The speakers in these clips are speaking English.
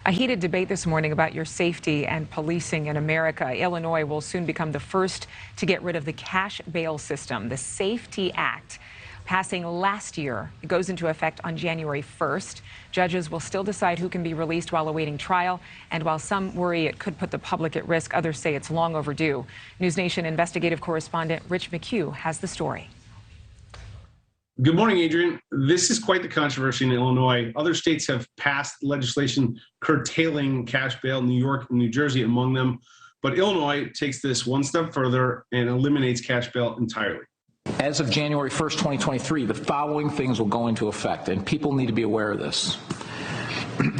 A heated debate this morning about your safety and policing in America. Illinois will soon become the first to get rid of the cash bail system. The Safety Act, passing last year, it goes into effect on January 1st. Judges will still decide who can be released while awaiting trial. And while some worry it could put the public at risk, others say it's long overdue. NewsNation investigative correspondent Rich McHugh has the story. Good morning, Adrienne. This is quite the controversy in Illinois. Other states have passed legislation curtailing cash bail, New York and New Jersey among them. But Illinois takes this one step further and eliminates cash bail entirely. As of January 1st, 2023, the following things will go into effect, and people need to be aware of this.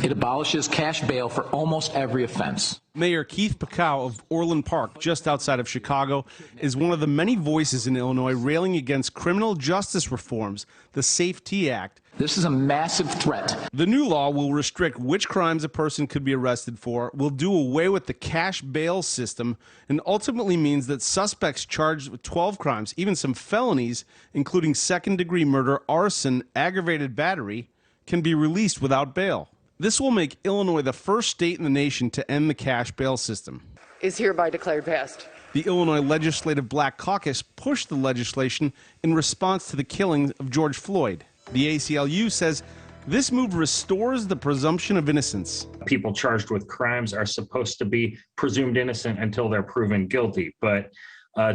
It abolishes cash bail for almost every offense. Mayor Keith Pacow of Orland Park, just outside of Chicago, is one of the many voices in Illinois railing against criminal justice reforms, the Safety Act. This is a massive threat. The new law will restrict which crimes a person could be arrested for, will do away with the cash bail system, and ultimately means that suspects charged with 12 crimes, even some felonies, including second-degree murder, arson, aggravated battery, can be released without bail. This will make Illinois the first state in the nation to end the cash bail system. Is hereby declared passed. The Illinois Legislative Black Caucus pushed the legislation in response to the killing of George Floyd. The ACLU says this move restores the presumption of innocence. People charged with crimes are supposed to be presumed innocent until they're proven guilty. But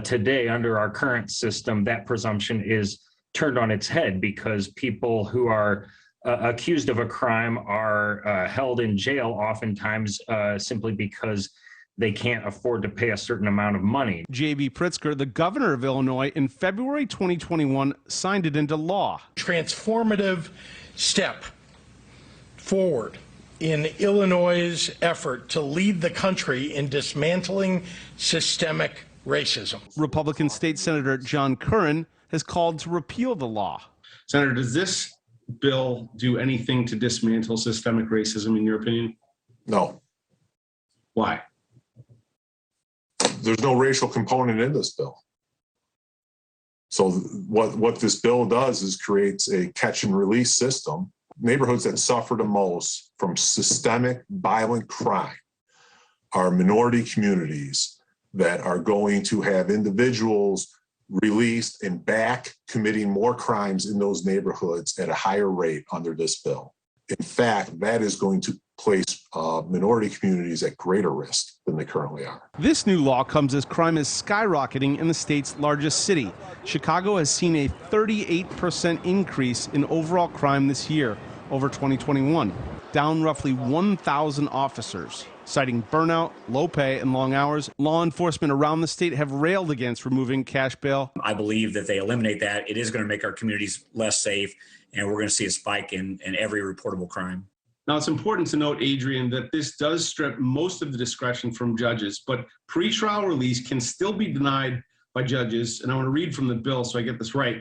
today, under our current system, that presumption is turned on its head because people who are accused of a crime are held in jail oftentimes simply because they can't afford to pay a certain amount of money. J.B. Pritzker, the governor of Illinois, in February 2021, signed it into law. Transformative step forward in Illinois' effort to lead the country in dismantling systemic racism. Republican State Senator John Curran has called to repeal the law. Senator, does this bill do anything to dismantle systemic racism, in your opinion? No. Why? There's no racial component in this bill. So what this bill does is creates a catch and release system. Neighborhoods that suffer the most from systemic violent crime are minority communities that are going to have individuals released and back committing more crimes in those neighborhoods at a higher rate under this bill. In fact, that is going to place minority communities at greater risk than they currently are. This new law comes as crime is skyrocketing in the state's largest city. Chicago has seen a 38% increase in overall crime this year over 2021, down roughly 1,000 officers. Citing burnout, low pay, and long hours, law enforcement around the state have railed against removing cash bail. I believe that they eliminate that, it is going to make our communities less safe, and we're going to see a spike in every reportable crime. Now, it's important to note, Adrienne, that this does strip most of the discretion from judges, but pretrial release can still be denied by judges. And I want to read from the bill so I get this right.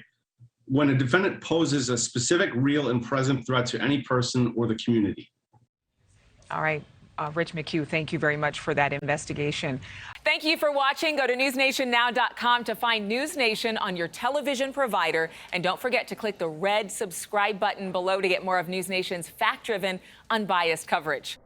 When a defendant poses a specific, real, and present threat to any person or the community. All right. Rich McHugh, thank you very much for that investigation. Thank you for watching. Go to newsnationnow.com to find NewsNation on your television provider. And don't forget to click the red subscribe button below to get more of NewsNation's fact-driven, unbiased coverage.